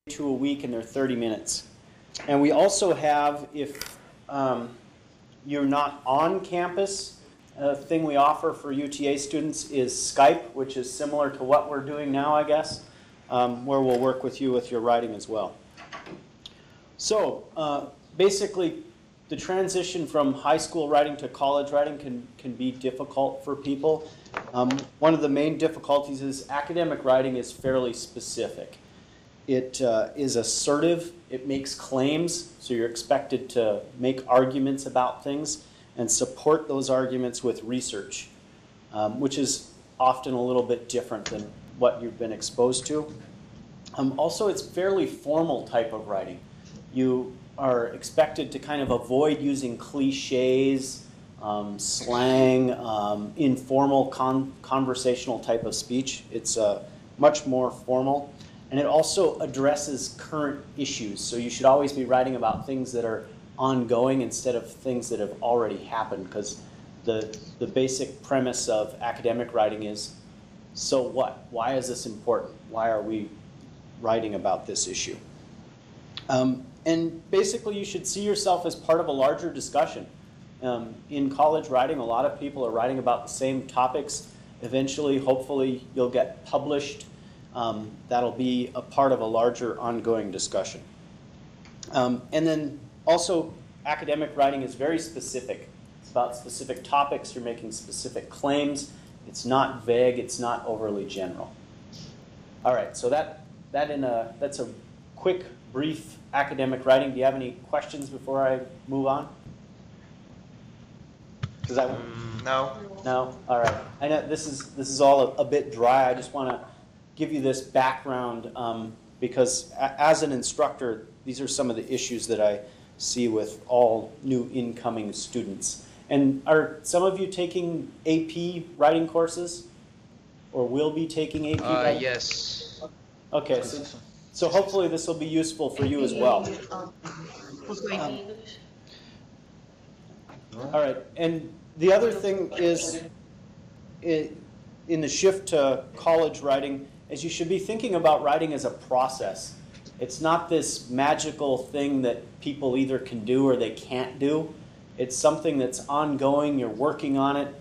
to a week, and they're 30 minutes. And we also have, if you're not on campus, a thing we offer for UTA students is Skype, which is similar to what we're doing now, I guess, where we'll work with you with your writing as well. So basically, the transition from high school writing to college writing can be difficult for people. One of the main difficulties is academic writing is fairly specific. It is assertive, it makes claims, so you're expected to make arguments about things and support those arguments with research, which is often a little bit different than what you've been exposed to. Also, it's fairly formal type of writing. You are expected to kind of avoid using cliches, slang, informal conversational type of speech. It's much more formal. And it also addresses current issues. So you should always be writing about things that are ongoing instead of things that have already happened, because the basic premise of academic writing is, so what? Why is this important? Why are we writing about this issue? And basically, you should see yourself as part of a larger discussion. In college writing, a lot of people are writing about the same topics. Eventually, hopefully, you'll get published. That'll be a part of a larger ongoing discussion. And then also, academic writing is very specific. It's about specific topics. You're making specific claims. It's not vague. It's not overly general. All right, so that's a quick, brief academic writing. Do you have any questions before I move on? No. No? All right. I know this is all a bit dry. I just want to give you this background because as an instructor, these are some of the issues that I see with all new incoming students. And are some of you taking AP writing courses, or will be taking AP writing? Yes. Okay, so hopefully this will be useful for you as well. All right, and the other thing is, in the shift to college writing, is you should be thinking about writing as a process. It's not this magical thing that people either can do or they can't do. It's something that's ongoing, you're working on it.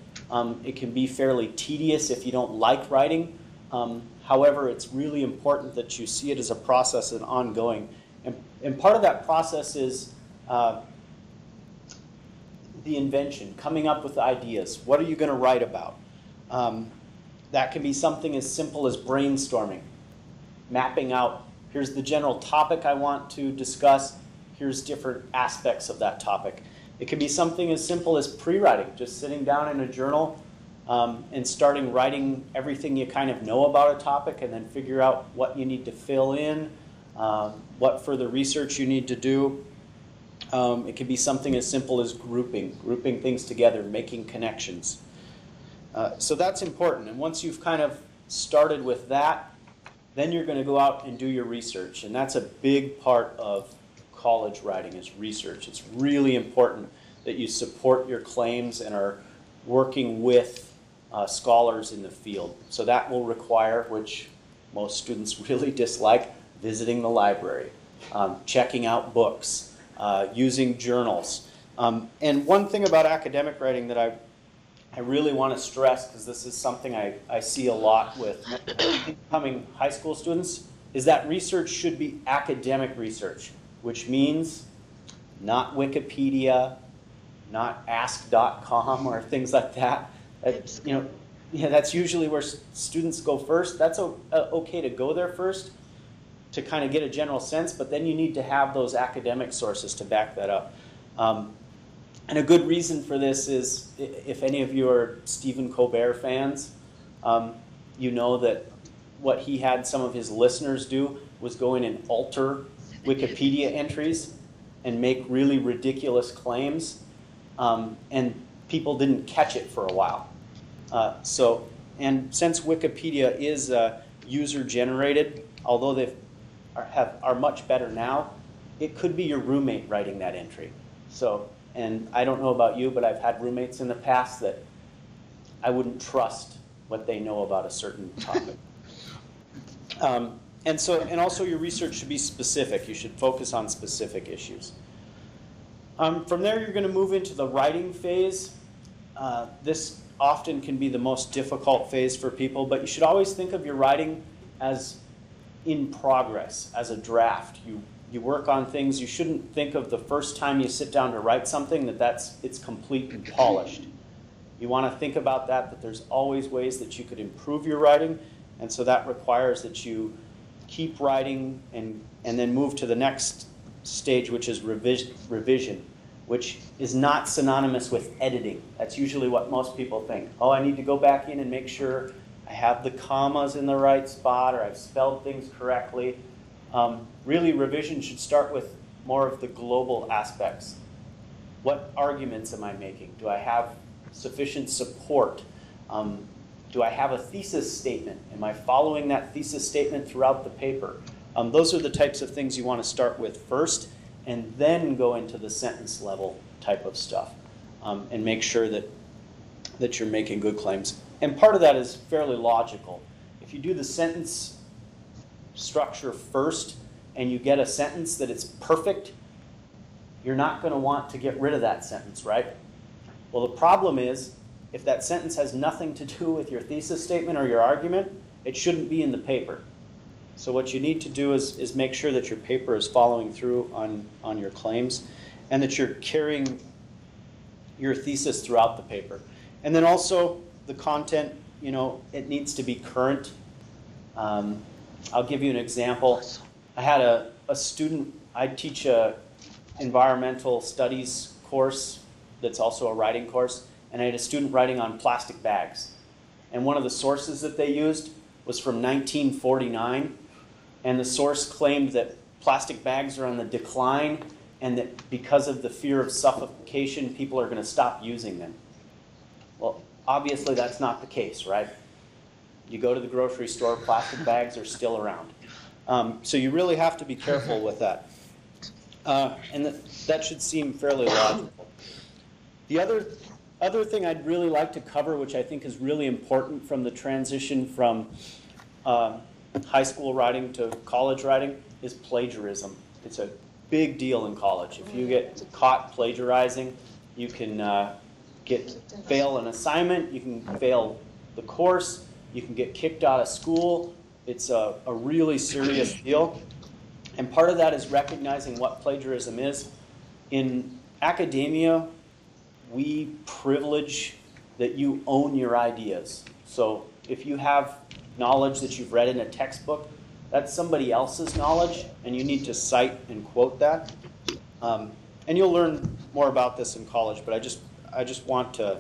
It can be fairly tedious if you don't like writing. However, it's really important that you see it as a process and ongoing. And part of that process is the invention, coming up with ideas. What are you going to write about? That can be something as simple as brainstorming, mapping out, here's the general topic I want to discuss, here's different aspects of that topic. It can be something as simple as pre-writing, just sitting down in a journal and starting writing everything you kind of know about a topic, and then figure out what you need to fill in, what further research you need to do. It can be something as simple as grouping things together, making connections. So that's important. And once you've kind of started with that, then you're going to go out and do your research. And that's a big part of college writing is research. It's really important that you support your claims and are working with scholars in the field. So that will require, which most students really dislike, visiting the library, checking out books, using journals. And one thing about academic writing that I really want to stress, because this is something I see a lot with incoming high school students, is that research should be academic research, which means not Wikipedia, not ask.com or things like that. That's usually where students go first. That's okay to go there first to kind of get a general sense, but then you need to have those academic sources to back that up. And a good reason for this is, if any of you are Stephen Colbert fans, you know that what he had some of his listeners do was go in and alter Wikipedia entries and make really ridiculous claims, and people didn't catch it for a while. And since Wikipedia is user-generated, although they are much better now, it could be your roommate writing that entry. And I don't know about you, but I've had roommates in the past that I wouldn't trust what they know about a certain topic. And also your research should be specific. You should focus on specific issues. From there, you're going to move into the writing phase. This often can be the most difficult phase for people, but you should always think of your writing as in progress, as a draft. You work on things. You shouldn't think of the first time you sit down to write something it's complete and polished. You want to think about that there's always ways that you could improve your writing, and so that requires that you keep writing and then move to the next stage, which is revision, which is not synonymous with editing. That's usually what most people think. Oh, I need to go back in and make sure I have the commas in the right spot or I've spelled things correctly. Really, revision should start with more of the global aspects. What arguments am I making? Do I have sufficient support? Do I have a thesis statement? Am I following that thesis statement throughout the paper? Those are the types of things you want to start with first, and then go into the sentence level type of stuff, and make sure that you're making good claims. And part of that is fairly logical. If you do the sentence structure first and you get a sentence that it's perfect, you're not going to want to get rid of that sentence, right? Well, the problem is, if that sentence has nothing to do with your thesis statement or your argument, it shouldn't be in the paper. So what you need to do is make sure that your paper is following through on your claims, and that you're carrying your thesis throughout the paper. And then also the content, it needs to be current. I'll give you an example. I had a student, I teach a environmental studies course that's also a writing course, and I had a student writing on plastic bags. And one of the sources that they used was from 1949, and the source claimed that plastic bags are on the decline, and that because of the fear of suffocation, people are going to stop using them. Well, obviously that's not the case, right? You go to the grocery store, plastic bags are still around. So you really have to be careful with that. And that should seem fairly logical. The other thing I'd really like to cover, which I think is really important from the transition from high school writing to college writing, is plagiarism. It's a big deal in college. If you get caught plagiarizing, you can fail an assignment, you can fail the course, you can get kicked out of school. It's a really serious deal. And part of that is recognizing what plagiarism is. In academia, we privilege that you own your ideas. So if you have knowledge that you've read in a textbook, that's somebody else's knowledge, and you need to cite and quote that. And you'll learn more about this in college, but I just want to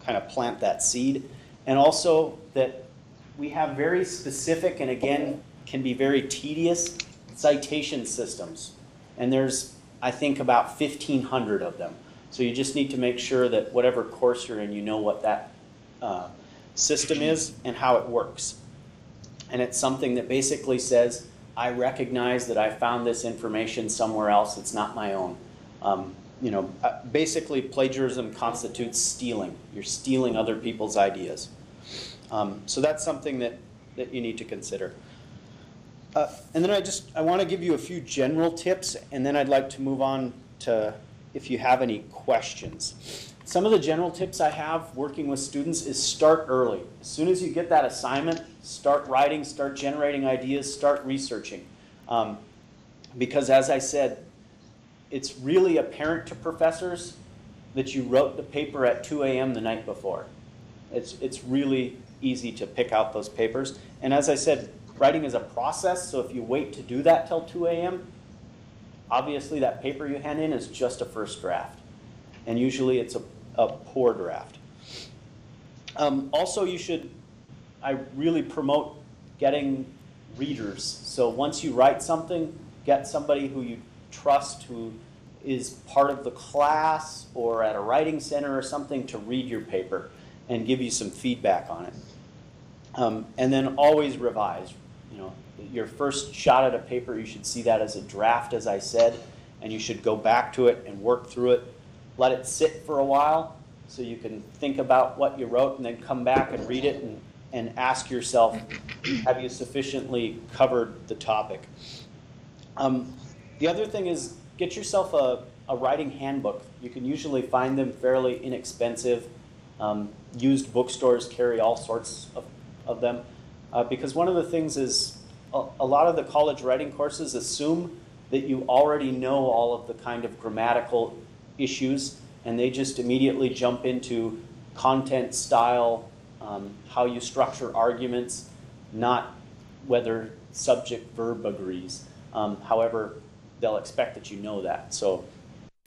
kind of plant that seed. And also that we have very specific, and again, can be very tedious, citation systems. And there's, I think, about 1,500 of them. So you just need to make sure that whatever course you're in, you know what that system is and how it works. And it's something that basically says, I recognize that I found this information somewhere else. It's not my own. Basically, plagiarism constitutes stealing. You're stealing other people's ideas. So that's something that you need to consider. And then I want to give you a few general tips, and then I'd like to move on to if you have any questions. Some of the general tips I have working with students is start early. As soon as you get that assignment, start writing, start generating ideas, start researching. Because as I said, it's really apparent to professors that you wrote the paper at 2 a.m. the night before. It's really easy to pick out those papers. And as I said, writing is a process, so if you wait to do that till 2 a.m., obviously that paper you hand in is just a first draft. And usually it's a poor draft. Also, I really promote getting readers. So once you write something, get somebody who you trust, who is part of the class or at a writing center or something, to read your paper and give you some feedback on it. And then always revise. Your first shot at a paper, you should see that as a draft, as I said, and you should go back to it and work through it. Let it sit for a while so you can think about what you wrote, and then come back and read it and ask yourself, have you sufficiently covered the topic? The other thing is get yourself a writing handbook. You can usually find them fairly inexpensive. Used bookstores carry all sorts of them. Because one of the things is a lot of the college writing courses assume that you already know all of the kind of grammatical issues, and they just immediately jump into content, style, how you structure arguments, not whether subject-verb agrees. However, they'll expect that you know that. So